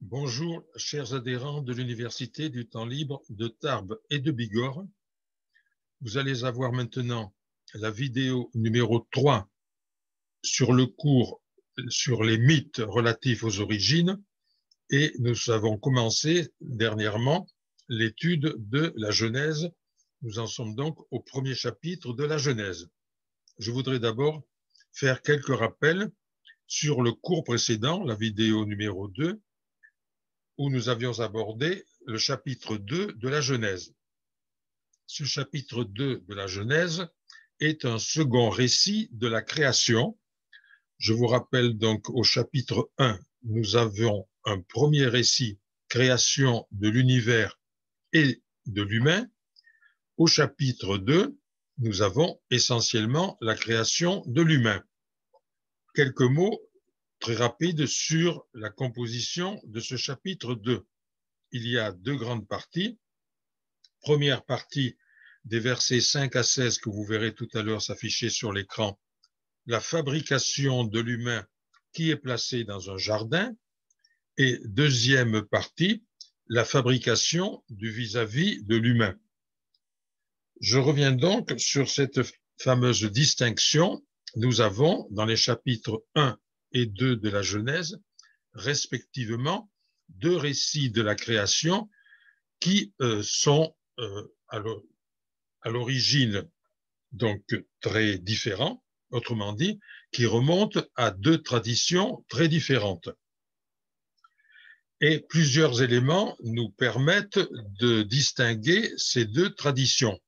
Bonjour, chers adhérents de l'Université du temps libre de Tarbes et de Bigorre. Vous allez avoir maintenant la vidéo numéro 3 sur le cours sur les mythes relatifs aux origines et nous avons commencé dernièrement l'étude de la Genèse. Nous en sommes donc au premier chapitre de la Genèse. Je voudrais d'abord faire quelques rappels sur le cours précédent, la vidéo numéro 2, où nous avions abordé le chapitre 2 de la Genèse. Ce chapitre 2 de la Genèse est un second récit de la création. Je vous rappelle donc au chapitre 1, nous avions un premier récit, création de l'univers et de l'humain. Au chapitre 2, nous avons essentiellement la création de l'humain. Quelques mots très rapides sur la composition de ce chapitre 2. Il y a deux grandes parties. Première partie des versets 5 à 16 que vous verrez tout à l'heure s'afficher sur l'écran, la fabrication de l'humain qui est placé dans un jardin. Et deuxième partie, la fabrication du vis-à-vis de l'humain. Je reviens donc sur cette fameuse distinction. Nous avons dans les chapitres 1 et 2 de la Genèse, respectivement, deux récits de la création qui sont à l'origine donc très différents, autrement dit, qui remontent à deux traditions très différentes. Et plusieurs éléments nous permettent de distinguer ces deux traditions.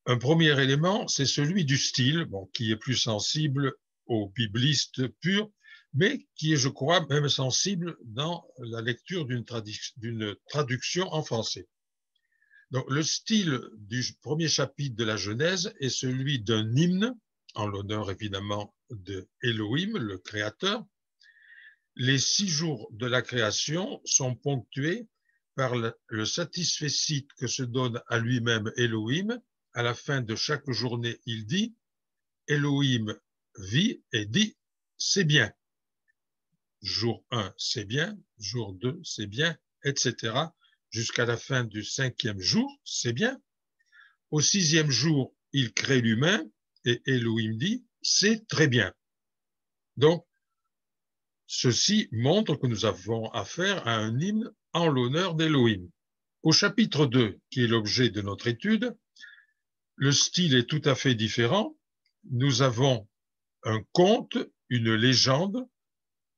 Un premier élément, c'est celui du style, qui est plus sensible aux biblistes purs, mais qui est, je crois, même sensible dans la lecture d'une traduction en français. Donc, le style du premier chapitre de la Genèse est celui d'un hymne, en l'honneur évidemment de Elohim, le Créateur. Les 6 jours de la création sont ponctués par le satisfecit que se donne à lui-même Elohim. À la fin de chaque journée, il dit « Elohim vit et dit « c'est bien ». Jour 1, c'est bien. Jour 2, c'est bien, etc. Jusqu'à la fin du 5e jour, c'est bien. Au 6e jour, il crée l'humain et Elohim dit « c'est très bien ». Donc, ceci montre que nous avons affaire à un hymne en l'honneur d'Elohim. Au chapitre 2, qui est l'objet de notre étude, le style est tout à fait différent. Nous avons un conte, une légende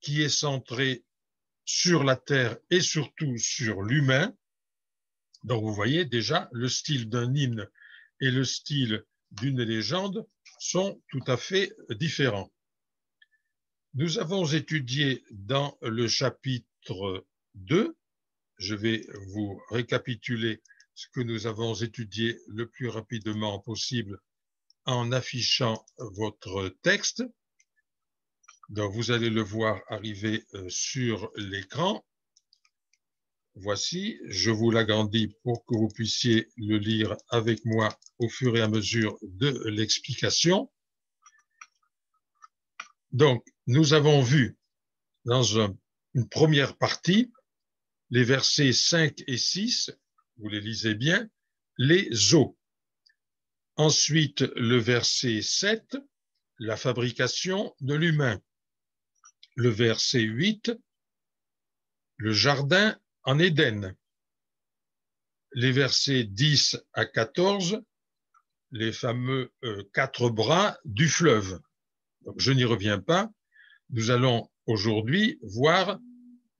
qui est centrée sur la terre et surtout sur l'humain. Donc vous voyez déjà, le style d'un hymne et le style d'une légende sont tout à fait différents. Nous avons étudié dans le chapitre 2, je vais vous récapituler ce que nous avons étudié le plus rapidement possible en affichant votre texte. Donc vous allez le voir arriver sur l'écran. Voici, je vous l'agrandis pour que vous puissiez le lire avec moi au fur et à mesure de l'explication. Donc, nous avons vu dans une première partie, les versets 5 et 6, vous les lisez bien, les eaux. Ensuite, le verset 7, la fabrication de l'humain. Le verset 8, le jardin en Éden. Les versets 10 à 14, les fameux 4 bras du fleuve. Donc, je n'y reviens pas. Nous allons aujourd'hui voir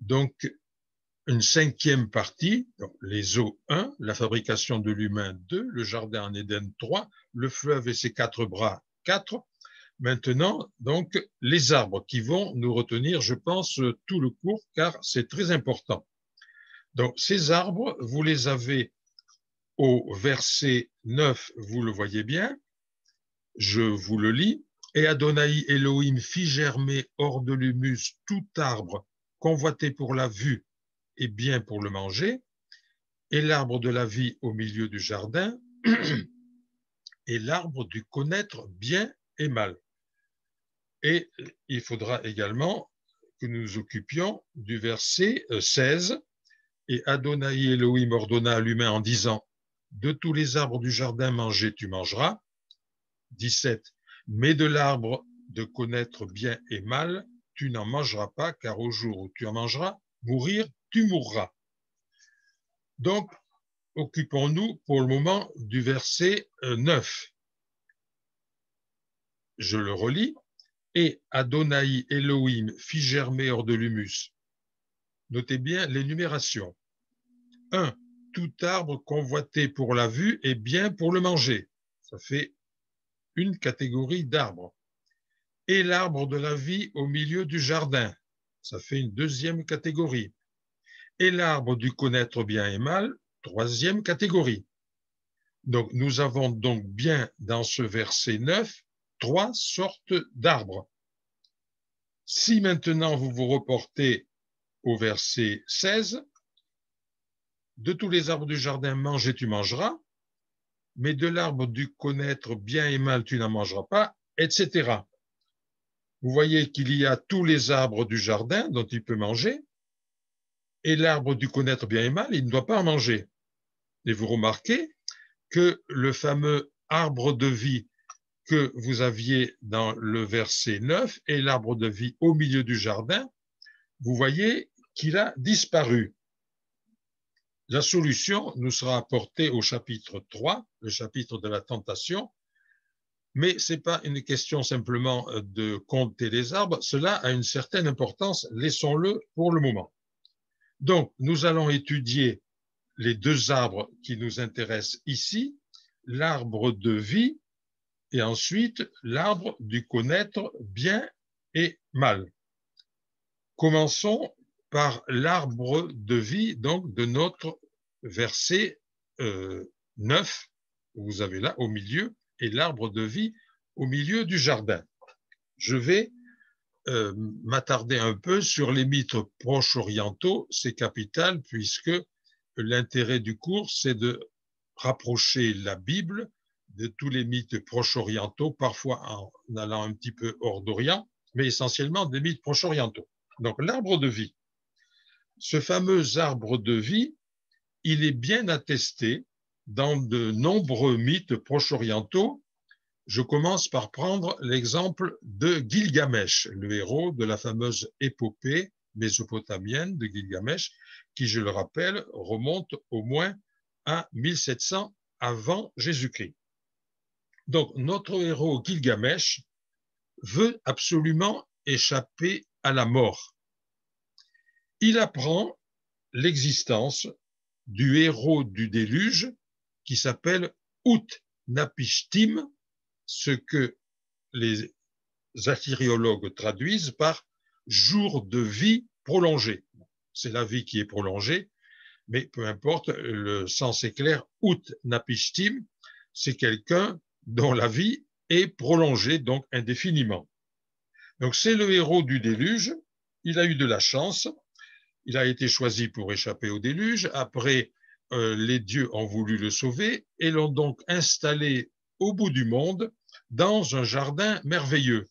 donc une 5e partie, donc les eaux 1, la fabrication de l'humain 2, le jardin en Éden 3, le fleuve et ses 4 bras 4. Maintenant, donc, les arbres qui vont nous retenir, je pense, tout le cours, car c'est très important. Donc, ces arbres, vous les avez au verset 9, vous le voyez bien, je vous le lis. Et Adonai Elohim fit germer hors de l'humus tout arbre convoité pour la vue et bien pour le manger, et l'arbre de la vie au milieu du jardin, et l'arbre du connaître bien et mal. Et il faudra également que nous occupions du verset 16. Et Adonai Elohim ordonna à l'humain en disant, de tous les arbres du jardin mangés tu mangeras. 17. Mais de l'arbre de connaître bien et mal, tu n'en mangeras pas, car au jour où tu en mangeras, mourir, tu mourras. Donc, occupons-nous pour le moment du verset 9. Je le relis. Et Adonai Elohim fit germer hors de l'humus. Notez bien l'énumération. 1. Tout arbre convoité pour la vue est bien pour le manger. Ça fait une catégorie d'arbres. Et l'arbre de la vie au milieu du jardin. Ça fait une deuxième catégorie. Et l'arbre du connaître bien et mal, troisième catégorie. Donc, nous avons donc bien dans ce verset 9 trois sortes d'arbres. Si maintenant vous vous reportez au verset 16, de tous les arbres du jardin mange et tu mangeras, mais de l'arbre du connaître bien et mal tu n'en mangeras pas, etc. Vous voyez qu'il y a tous les arbres du jardin dont il peut manger, et l'arbre du connaître bien et mal, il ne doit pas en manger. Et vous remarquez que le fameux arbre de vie que vous aviez dans le verset 9 et l'arbre de vie au milieu du jardin, vous voyez qu'il a disparu. La solution nous sera apportée au chapitre 3, le chapitre de la tentation, mais ce n'est pas une question simplement de compter les arbres, cela a une certaine importance, laissons-le pour le moment. Donc, nous allons étudier les deux arbres qui nous intéressent ici, l'arbre de vie et ensuite l'arbre du connaître bien et mal. Commençons par l'arbre de vie, donc de notre verset 9, vous avez là au milieu, et l'arbre de vie au milieu du jardin. Je vais m'attarder un peu sur les mythes proche-orientaux, c'est capital puisque l'intérêt du cours, c'est de rapprocher la Bible de tous les mythes proche-orientaux, parfois en allant un petit peu hors d'Orient, mais essentiellement des mythes proche-orientaux. Donc l'arbre de vie. Ce fameux arbre de vie, il est bien attesté dans de nombreux mythes proche-orientaux. Je commence par prendre l'exemple de Gilgamesh, le héros de la fameuse épopée mésopotamienne de Gilgamesh, qui, je le rappelle, remonte au moins à 1700 avant Jésus-Christ. Donc, notre héros Gilgamesh veut absolument échapper à la mort. Il apprend l'existence du héros du déluge qui s'appelle Ut-Napishtim, ce que les assyriologues traduisent par jour de vie prolongé. C'est la vie qui est prolongée, mais peu importe, le sens est clair. Ut-Napishtim, c'est quelqu'un dont la vie est prolongée, donc indéfiniment. Donc c'est le héros du déluge, il a eu de la chance, il a été choisi pour échapper au déluge, après les dieux ont voulu le sauver et l'ont donc installé au bout du monde dans un jardin merveilleux.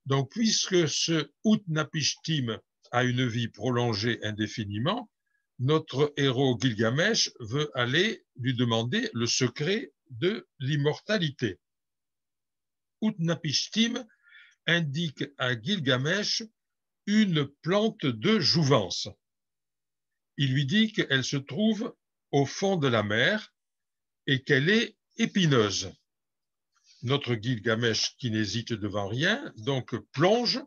Donc puisque ce Ut-Napishtim a une vie prolongée indéfiniment, notre héros Gilgamesh veut aller lui demander le secret de l'immortalité. Ut-Napishtim indique à Gilgamesh une plante de jouvence. Il lui dit qu'elle se trouve au fond de la mer et qu'elle est épineuse. Notre Gilgamesh, qui n'hésite devant rien, donc plonge,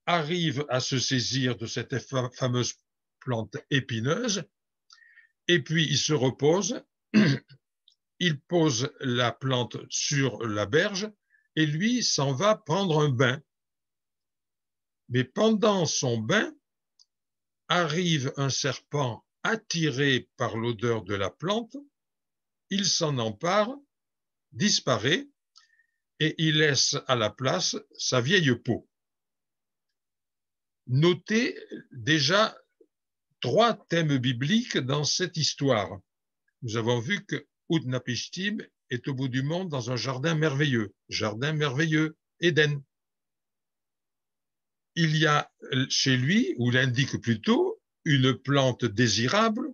arrive à se saisir de cette fameuse plante épineuse, et puis il se repose, il pose la plante sur la berge, et lui s'en va prendre un bain. Mais pendant son bain, arrive un serpent attiré par l'odeur de la plante, il s'en empare, disparaît, et il laisse à la place sa vieille peau. Notez déjà trois thèmes bibliques dans cette histoire. Nous avons vu que Ut-Napishtim est au bout du monde dans un jardin merveilleux, Éden. il y a chez lui, ou l'indique plutôt, une plante désirable,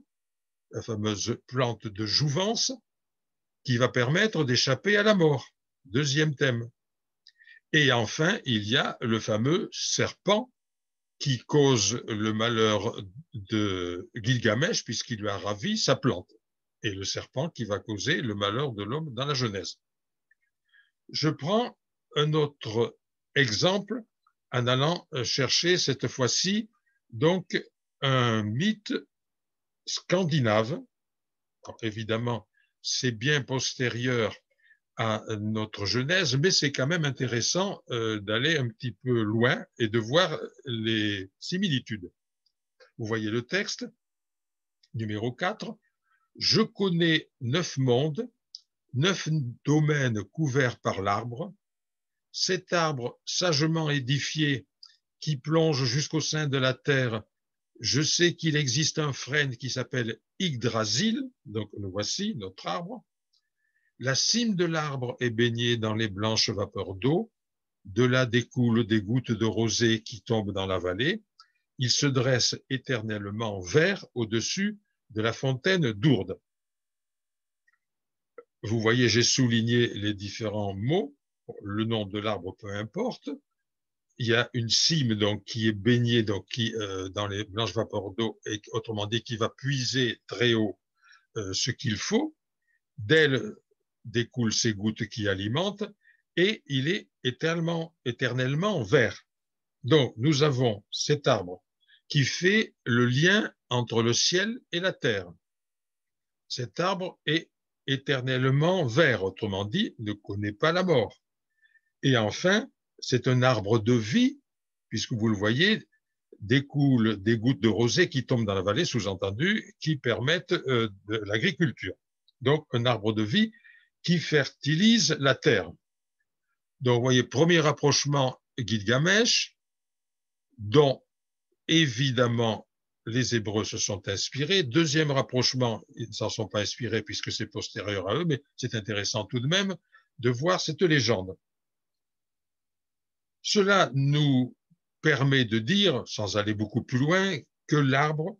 la fameuse plante de jouvence, qui va permettre d'échapper à la mort. Deuxième thème. Et enfin, il y a le fameux serpent qui cause le malheur de Gilgamesh puisqu'il lui a ravi sa plante. Et le serpent qui va causer le malheur de l'homme dans la Genèse. Je prends un autre exemple en allant chercher cette fois-ci donc un mythe scandinave. Alors, évidemment, c'est bien postérieur à notre Genèse, mais c'est quand même intéressant d'aller un petit peu loin et de voir les similitudes. Vous voyez le texte, numéro 4. Je connais 9 mondes, 9 domaines couverts par l'arbre. Cet arbre sagement édifié qui plonge jusqu'au sein de la terre, je sais qu'il existe un frêne qui s'appelle Yggdrasil, donc le voici, notre arbre. La cime de l'arbre est baignée dans les blanches vapeurs d'eau. De là découlent des gouttes de rosée qui tombent dans la vallée. Il se dresse éternellement vert au-dessus de la fontaine d'Ourde. Vous voyez, j'ai souligné les différents mots. Le nom de l'arbre, peu importe. Il y a une cime donc qui est baignée donc dans les blanches vapeurs d'eau et autrement dit qui va puiser très haut ce qu'il faut. D'elle découlent ces gouttes qui alimentent et il est éternellement vert. Donc nous avons cet arbre qui fait le lien entre le ciel et la terre. Cet arbre est éternellement vert, autrement dit, ne connaît pas la mort. Et enfin, c'est un arbre de vie, puisque vous le voyez, découlent des gouttes de rosée qui tombent dans la vallée, sous-entendu, qui permettent de l'agriculture. Donc, un arbre de vie qui fertilise la terre. Donc, vous voyez, premier rapprochement, Gilgamesh, dont évidemment les Hébreux se sont inspirés. Deuxième rapprochement, ils ne s'en sont pas inspirés puisque c'est postérieur à eux, mais c'est intéressant tout de même de voir cette légende. Cela nous permet de dire, sans aller beaucoup plus loin, que l'arbre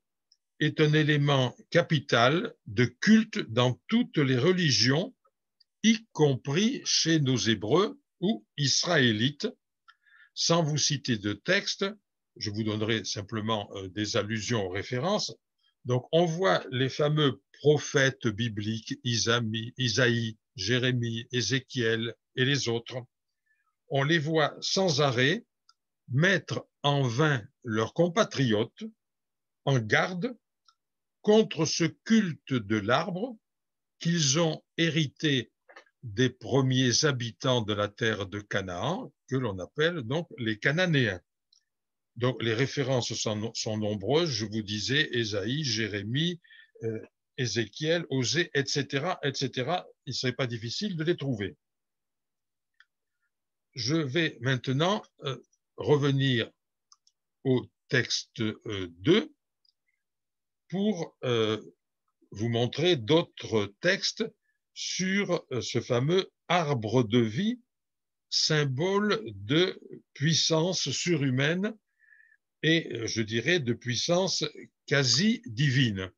est un élément capital de culte dans toutes les religions, y compris chez nos Hébreux ou Israélites. Sans vous citer de texte, je vous donnerai simplement des allusions aux références. Donc, on voit les fameux prophètes bibliques, Isaïe, Jérémie, Ézéchiel et les autres. On les voit sans arrêt mettre en vain leurs compatriotes en garde contre ce culte de l'arbre qu'ils ont hérité des premiers habitants de la terre de Canaan, que l'on appelle donc les Cananéens. Donc les références sont nombreuses, je vous disais Ésaïe, Jérémie, Ézéchiel, Osée, etc., etc. Il ne serait pas difficile de les trouver. Je vais maintenant revenir au texte 2 pour vous montrer d'autres textes sur ce fameux arbre de vie, symbole de puissance surhumaine et, je dirais, de puissance quasi divine.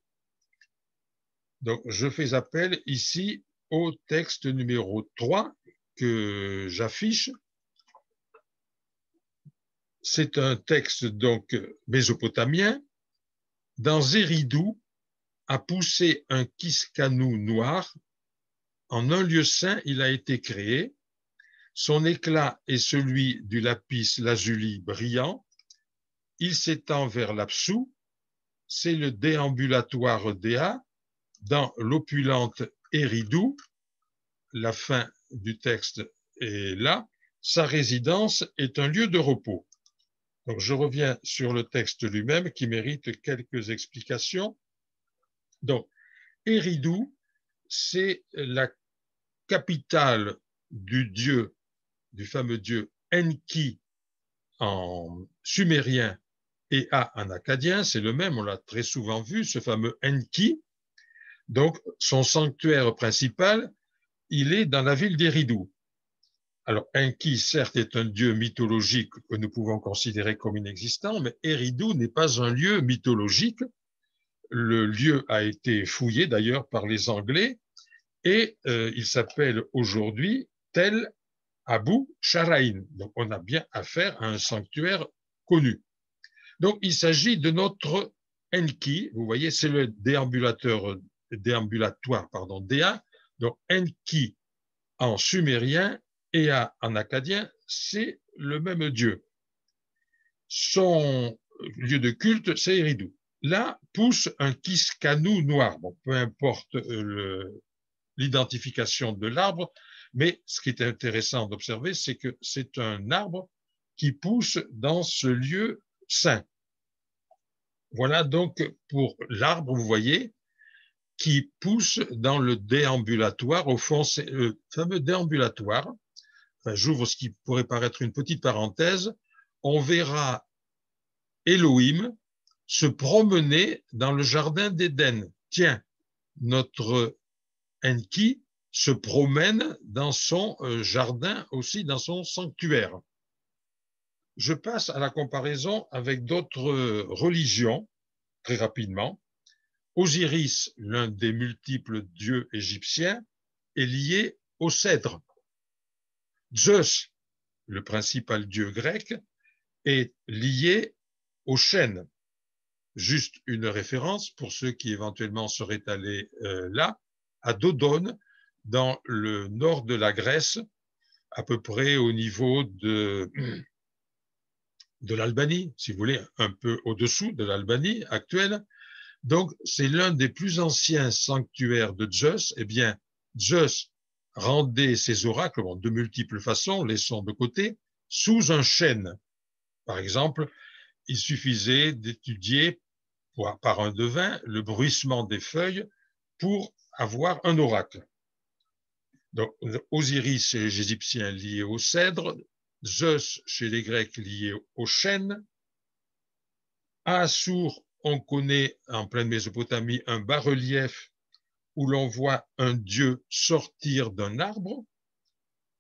Donc, je fais appel ici au texte numéro 3 que j'affiche. C'est un texte donc mésopotamien. Dans Éridou a poussé un Kiscanou noir. En un lieu saint, il a été créé. Son éclat est celui du lapis lazuli brillant. Il s'étend vers l'Apsou. C'est le déambulatoire d'Ea. Dans l'opulente Éridou, la fin du texte est là. Sa résidence est un lieu de repos. Donc, je reviens sur le texte lui-même qui mérite quelques explications. Donc, Éridou, c'est la capitale du dieu, du fameux dieu Enki en sumérien et A en akkadien, c'est le même, on l'a très souvent vu, ce fameux Enki. Donc, son sanctuaire principal, il est dans la ville d'Éridou. Alors, Enki, certes, est un dieu mythologique que nous pouvons considérer comme inexistant, mais Eridu n'est pas un lieu mythologique. Le lieu a été fouillé d'ailleurs par les Anglais et il s'appelle aujourd'hui Tel Abu Sharaïn. Donc, on a bien affaire à un sanctuaire connu. Donc, il s'agit de notre Enki. Vous voyez, c'est le déambulatoire, pardon, Déa. Donc, Enki en sumérien et en acadien, c'est le même dieu. Son lieu de culte, c'est Eridu. Là pousse un kiskanou noir. Bon, peu importe l'identification de l'arbre, mais ce qui est intéressant d'observer, c'est que c'est un arbre qui pousse dans ce lieu saint. Voilà donc pour l'arbre, vous voyez, qui pousse dans le déambulatoire. Au fond, c'est le fameux déambulatoire. Enfin, j'ouvre ce qui pourrait paraître une petite parenthèse. On verra Elohim se promener dans le jardin d'Éden. Tiens, notre Enki se promène dans son jardin aussi, dans son sanctuaire. Je passe à la comparaison avec d'autres religions, très rapidement. Osiris, l'un des multiples dieux égyptiens, est lié au cèdre. Zeus, le principal dieu grec, est lié au chêne. Juste une référence pour ceux qui éventuellement seraient allés là, à Dodone, dans le nord de la Grèce, à peu près au niveau de l'Albanie, si vous voulez, un peu au-dessous de l'Albanie actuelle. Donc, c'est l'un des plus anciens sanctuaires de Zeus. Eh bien, Zeus rendait ses oracles, bon, de multiples façons, laissons de côté, sous un chêne. Par exemple, il suffisait d'étudier par un devin le bruissement des feuilles pour avoir un oracle. Donc, Osiris chez les Égyptiens lié au cèdre, Zeus chez les Grecs lié au chêne. À Assur, on connaît en pleine Mésopotamie un bas-relief où l'on voit un dieu sortir d'un arbre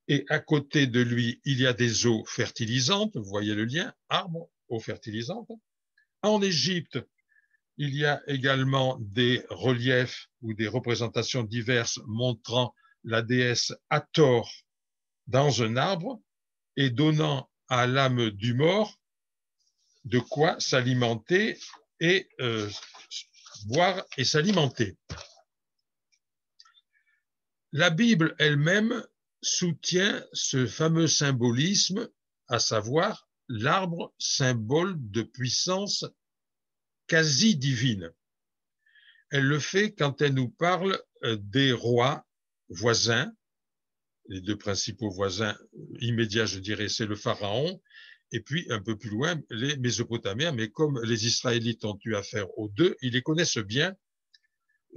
et à côté de lui, il y a des eaux fertilisantes. Vous voyez le lien, arbre, eau fertilisante. En Égypte, il y a également des reliefs ou des représentations diverses montrant la déesse Hathor dans un arbre et donnant à l'âme du mort de quoi s'alimenter et boire et s'alimenter. La Bible elle-même soutient ce fameux symbolisme, à savoir l'arbre, symbole de puissance quasi divine. Elle le fait quand elle nous parle des rois voisins. Les deux principaux voisins immédiats, je dirais, c'est le pharaon, et puis un peu plus loin, les Mésopotamiens. Mais comme les Israélites ont eu affaire aux deux, ils les connaissent bien.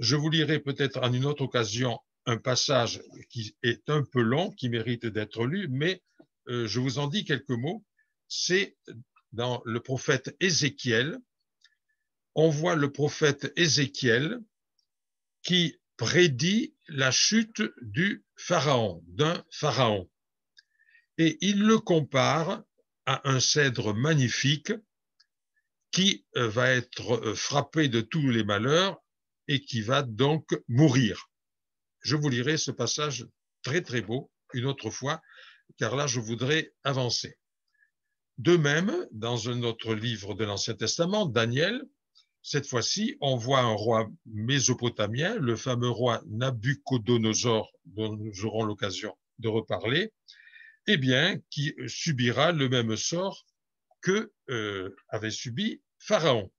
Je vous lirai peut-être en une autre occasion un passage qui est un peu long, qui mérite d'être lu, mais je vous en dis quelques mots. C'est dans le prophète Ézéchiel. On voit le prophète Ézéchiel qui prédit la chute du pharaon, d'un pharaon. Et il le compare à un cèdre magnifique qui va être frappé de tous les malheurs et qui va donc mourir. Je vous lirai ce passage très très beau une autre fois, car là je voudrais avancer. De même, dans un autre livre de l'Ancien Testament, Daniel, cette fois-ci, on voit un roi mésopotamien, le fameux roi Nabuchodonosor, dont nous aurons l'occasion de reparler, eh bien, qui subira le même sort que avait subi Pharaon.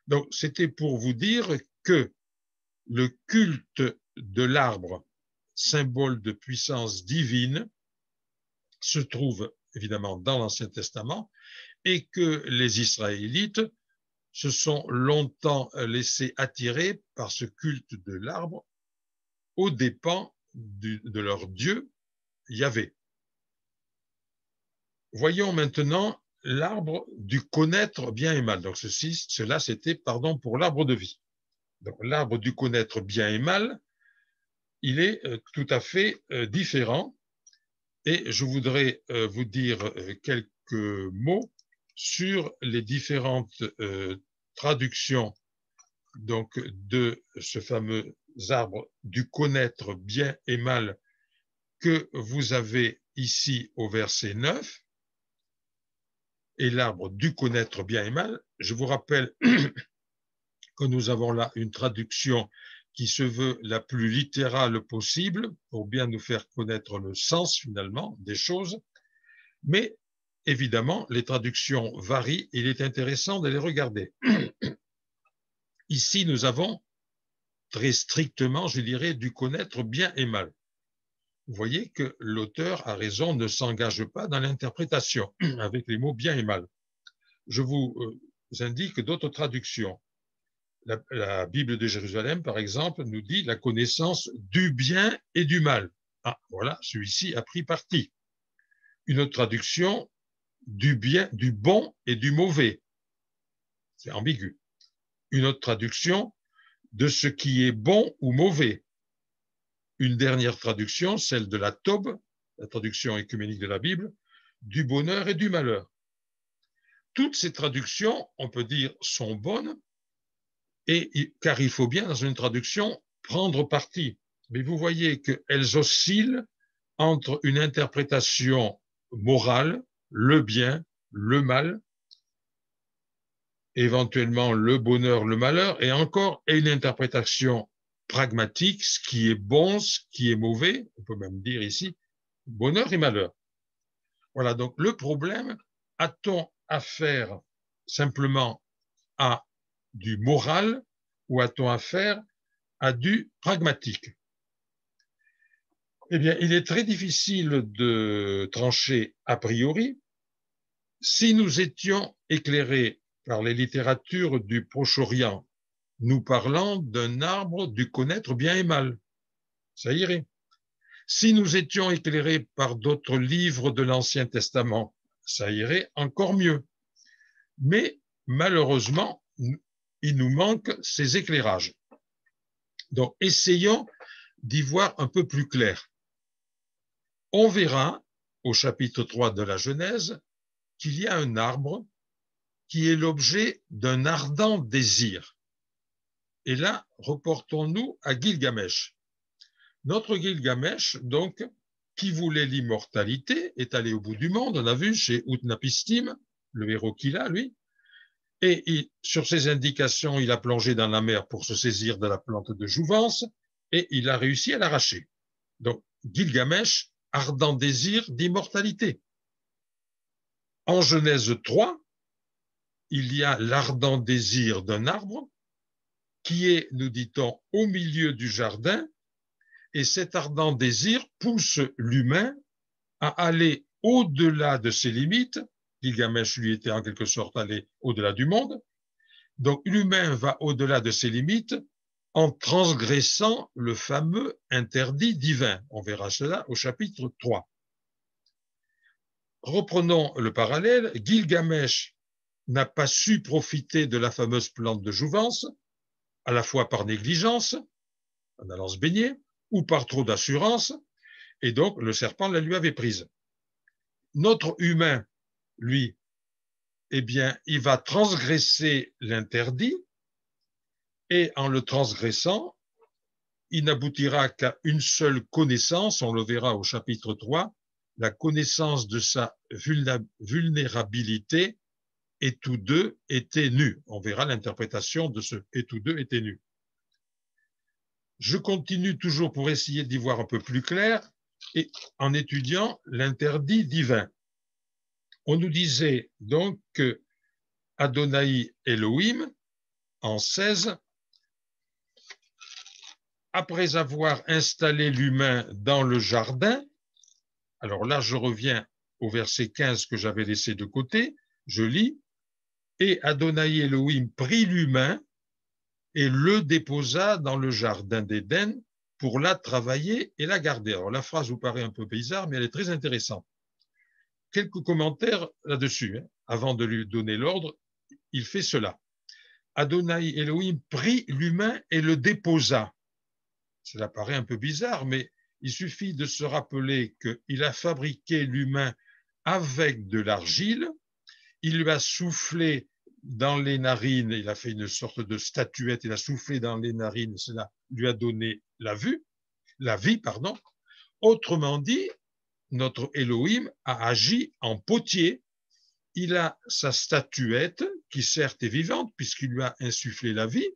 Donc, c'était pour vous dire que le culte de l'arbre, symbole de puissance divine, se trouve évidemment dans l'Ancien Testament et que les Israélites se sont longtemps laissés attirer par ce culte de l'arbre aux dépens de leur Dieu, Yahvé. Voyons maintenant l'arbre du connaître bien et mal. Donc cela, c'était, pardon, pour l'arbre de vie. Donc l'arbre du connaître bien et mal, il est tout à fait différent. Et je voudrais vous dire quelques mots sur les différentes traductions donc, de ce fameux arbre du connaître bien et mal que vous avez ici au verset 9, et l'arbre du connaître bien et mal. Je vous rappelle que nous avons là une traduction qui se veut la plus littérale possible pour bien nous faire connaître le sens finalement des choses, mais évidemment les traductions varient et il est intéressant de les regarder. Ici nous avons très strictement, je dirais, du connaître bien et mal. Vous voyez que l'auteur a raison, ne s'engage pas dans l'interprétation avec les mots bien et mal. Je vous indique d'autres traductions. La Bible de Jérusalem, par exemple, nous dit la connaissance du bien et du mal. Ah, voilà, celui-ci a pris parti. Une autre traduction, du bien, du bon et du mauvais. C'est ambigu. Une autre traduction, de ce qui est bon ou mauvais. Une dernière traduction, celle de la Tob, la traduction écuménique de la Bible, du bonheur et du malheur. Toutes ces traductions, on peut dire, sont bonnes, car il faut bien, dans une traduction, prendre parti. Mais vous voyez qu'elles oscillent entre une interprétation morale, le bien, le mal, éventuellement le bonheur, le malheur, et encore une interprétation pragmatique, ce qui est bon, ce qui est mauvais, on peut même dire ici, bonheur et malheur. Voilà, donc le problème, a-t-on affaire simplement à du moral ou a-t-on affaire à du pragmatique? Eh bien, il est très difficile de trancher a priori. Si nous étions éclairés par les littératures du Proche-Orient, nous parlant d'un arbre du connaître bien et mal, ça irait. Si nous étions éclairés par d'autres livres de l'Ancien Testament, ça irait encore mieux. Mais malheureusement, il nous manque ces éclairages. Donc, essayons d'y voir un peu plus clair. On verra au chapitre 3 de la Genèse qu'il y a un arbre qui est l'objet d'un ardent désir. Et là, reportons-nous à Gilgamesh. Notre Gilgamesh, donc, qui voulait l'immortalité, est allé au bout du monde, on a vu chez Utnapishtim, le héros qu'il a, lui, et sur ses indications, il a plongé dans la mer pour se saisir de la plante de jouvence, et il a réussi à l'arracher. Donc, Gilgamesh, ardent désir d'immortalité. En Genèse 3, il y a l'ardent désir d'un arbre qui est, nous dit-on, au milieu du jardin, et cet ardent désir pousse l'humain à aller au-delà de ses limites. Gilgamesh, lui, était en quelque sorte allé au-delà du monde. Donc, l'humain va au-delà de ses limites en transgressant le fameux interdit divin. On verra cela au chapitre 3. Reprenons le parallèle. Gilgamesh n'a pas su profiter de la fameuse plante de jouvence, à la fois par négligence, en allant se baigner, ou par trop d'assurance, et donc le serpent la lui avait prise. Notre humain, lui, eh bien, il va transgresser l'interdit, et en le transgressant, il n'aboutira qu'à une seule connaissance, on le verra au chapitre 3, la connaissance de sa vulnérabilité, et tous deux étaient nus. On verra l'interprétation de ce « et tous deux étaient nus ». Je continue toujours pour essayer d'y voir un peu plus clair, et en étudiant l'interdit divin. On nous disait donc que Adonai Elohim, en 16, après avoir installé l'humain dans le jardin, alors là je reviens au verset 15 que j'avais laissé de côté, je lis, et Adonai Elohim prit l'humain et le déposa dans le jardin d'Éden pour la travailler et la garder. Alors la phrase vous paraît un peu bizarre, mais elle est très intéressante. Quelques commentaires là-dessus. Avant de lui donner l'ordre, il fait cela. Adonai Elohim prit l'humain et le déposa. Cela paraît un peu bizarre, mais Il suffit de se rappeler qu'il a fabriqué l'humain avec de l'argile, il lui a soufflé dans les narines, il a fait une sorte de statuette, il a soufflé dans les narines, cela lui a donné la vie, pardon. Autrement dit, notre Elohim a agi en potier. Il a sa statuette, qui certes est vivante, puisqu'il lui a insufflé la vie.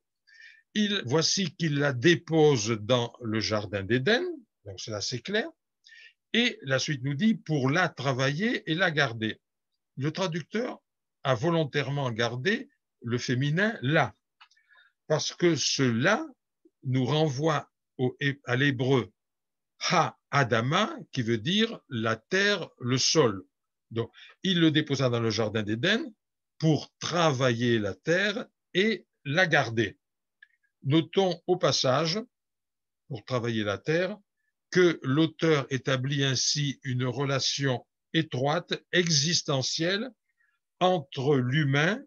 Voici qu'il la dépose dans le jardin d'Éden, donc c'est assez clair. Et la suite nous dit pour la travailler et la garder. Le traducteur a volontairement gardé le féminin la, parce que ce la nous renvoie à l'hébreu ha-adama, qui veut dire la terre, le sol. Donc, il le déposa dans le jardin d'Éden pour travailler la terre et la garder. Notons au passage, pour travailler la terre, que l'auteur établit ainsi une relation étroite, existentielle, entre l'humain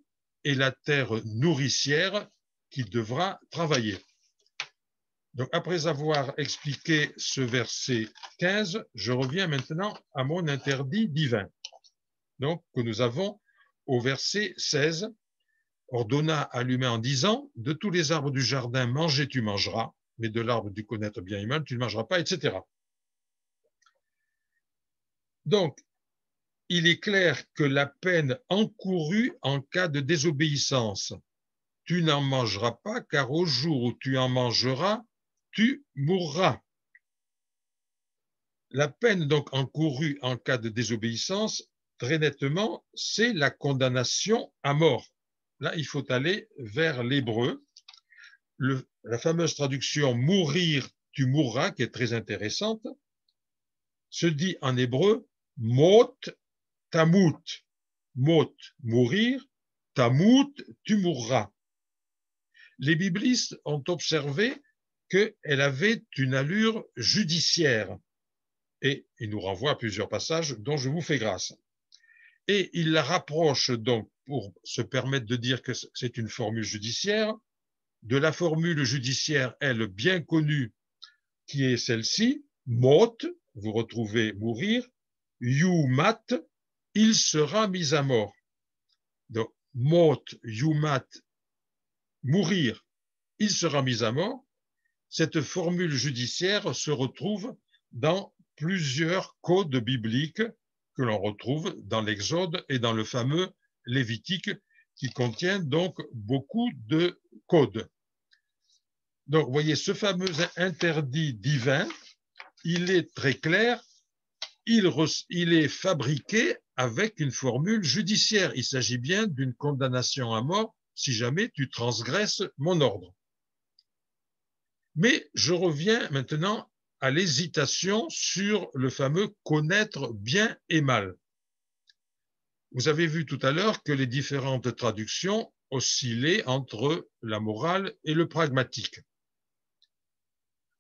et la terre nourricière qu'il devra travailler. Donc, après avoir expliqué ce verset 15, je reviens maintenant à mon interdit divin. Donc, que nous avons au verset 16, ordonna à l'humain en disant, de tous les arbres du jardin, manger tu mangeras, mais de l'arbre du connaître bien et mal, tu ne mangeras pas, etc. Donc, il est clair que la peine encourue en cas de désobéissance, tu n'en mangeras pas, car au jour où tu en mangeras, tu mourras. La peine donc encourue en cas de désobéissance, très nettement, c'est la condamnation à mort. Là, il faut aller vers l'hébreu. La fameuse traduction « mourir, tu mourras », qui est très intéressante, se dit en hébreu « mot tamut ». Mot, mourir, tamut, tu mourras. Les biblistes ont observé qu'elle avait une allure judiciaire. Et il nous renvoie à plusieurs passages dont je vous fais grâce. Et il la rapproche donc, pour se permettre de dire que c'est une formule judiciaire, de la formule judiciaire, elle, bien connue, qui est celle-ci, mot, vous retrouvez mourir, yumat, il sera mis à mort. Donc, mot, yumat, mourir, il sera mis à mort. Cette formule judiciaire se retrouve dans plusieurs codes bibliques que l'on retrouve dans l'Exode et dans le fameux Lévitique qui contient donc beaucoup de codes. Donc, vous voyez, ce fameux interdit divin, il est très clair, il est fabriqué avec une formule judiciaire. Il s'agit bien d'une condamnation à mort si jamais tu transgresses mon ordre. Mais je reviens maintenant à l'hésitation sur le fameux connaître bien et mal. Vous avez vu tout à l'heure que les différentes traductions oscillaient entre la morale et le pragmatique.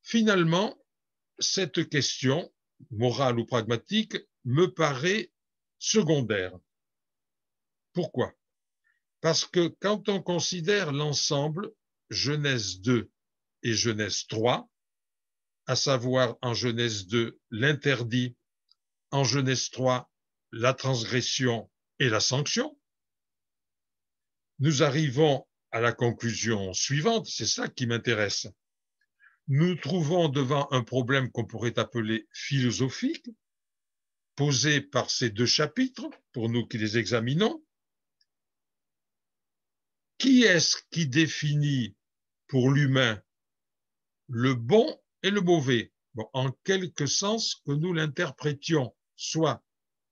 Finalement, cette question, morale ou pragmatique, me paraît secondaire. Pourquoi? Parce que quand on considère l'ensemble, Genèse 2 et Genèse 3, à savoir en Genèse 2 l'interdit, en Genèse 3 la transgression et la sanction, nous arrivons à la conclusion suivante, c'est ça qui m'intéresse. Nous nous trouvons devant un problème qu'on pourrait appeler philosophique, posé par ces deux chapitres, pour nous qui les examinons. Qui est-ce qui définit pour l'humain le bon et le mauvais? Bon, en quelque sens que nous l'interprétions, soit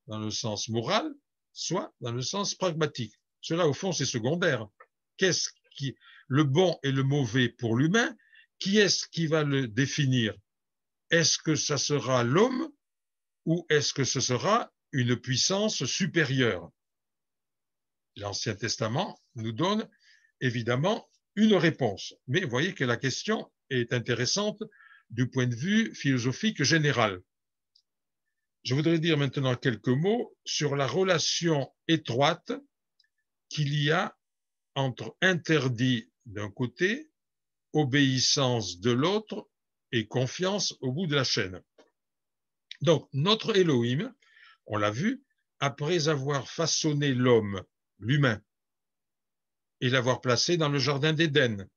dans le sens moral, soit dans le sens pragmatique. Cela, au fond, c'est secondaire. Qu'est-ce qui, le bon et le mauvais pour l'humain, qui est-ce qui va le définir? Est-ce que ça sera l'homme ou est-ce que ce sera une puissance supérieure? L'Ancien Testament nous donne évidemment une réponse. Mais vous voyez que la question est intéressante du point de vue philosophique général. Je voudrais dire maintenant quelques mots sur la relation étroite qu'il y a entre interdit d'un côté, obéissance de l'autre et confiance au bout de la chaîne. Donc, notre Elohim, on l'a vu, après avoir façonné l'homme, l'humain, et l'avoir placé dans le jardin d'Éden,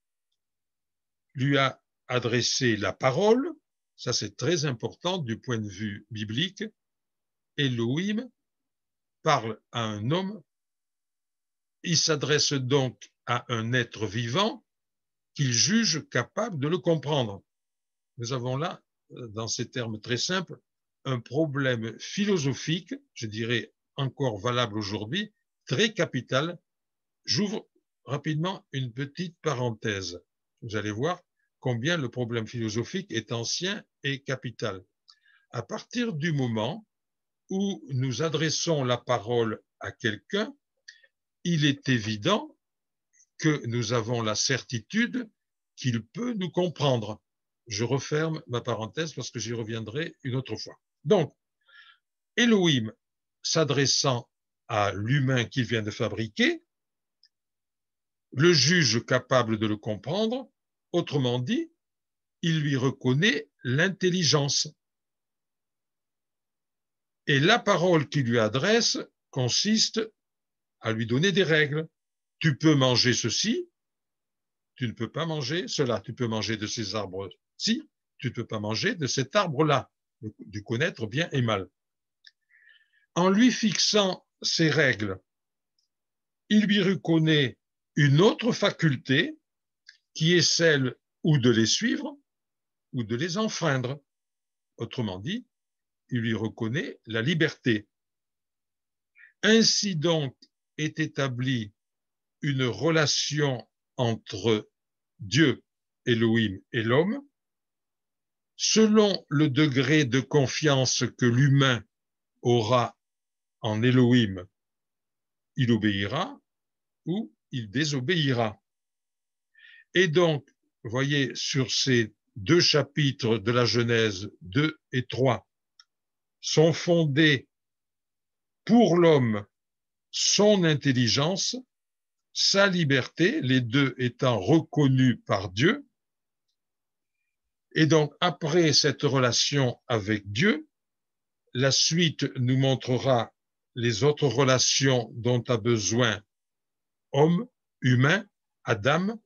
lui a adressé la parole, ça c'est très important du point de vue biblique. Elohim parle à un homme, il s'adresse donc à un être vivant qu'il juge capable de le comprendre. Nous avons là, dans ces termes très simples, un problème philosophique, je dirais encore valable aujourd'hui, très capital. J'ouvre rapidement une petite parenthèse. Vous allez voir combien le problème philosophique est ancien et capital. À partir du moment où nous adressons la parole à quelqu'un, il est évident que nous avons la certitude qu'il peut nous comprendre. Je referme ma parenthèse parce que j'y reviendrai une autre fois. Donc, Elohim s'adressant à l'humain qu'il vient de fabriquer, le juge capable de le comprendre, autrement dit, il lui reconnaît l'intelligence. Et la parole qu'il lui adresse consiste à lui donner des règles. Tu peux manger ceci, tu ne peux pas manger cela. Tu peux manger de ces arbres-ci, tu ne peux pas manger de cet arbre-là. Du connaître bien et mal. En lui fixant ces règles, il lui reconnaît une autre faculté qui est celle ou de les suivre ou de les enfreindre. Autrement dit, il lui reconnaît la liberté. Ainsi donc est établie une relation entre Dieu, Elohim, et l'homme, selon le degré de confiance que l'humain aura en Elohim, il obéira ou il désobéira. Et donc, vous voyez, sur ces deux chapitres de la Genèse 2 et 3, sont fondés pour l'homme son intelligence, sa liberté, les deux étant reconnus par Dieu. Et donc, après cette relation avec Dieu, la suite nous montrera les autres relations dont a besoin homme, humain, Adam,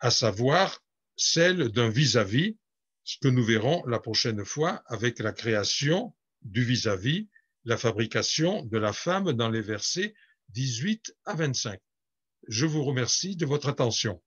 à savoir celle d'un vis-à-vis, ce que nous verrons la prochaine fois avec la création du vis-à-vis, la fabrication de la femme dans les versets 18 à 25. Je vous remercie de votre attention.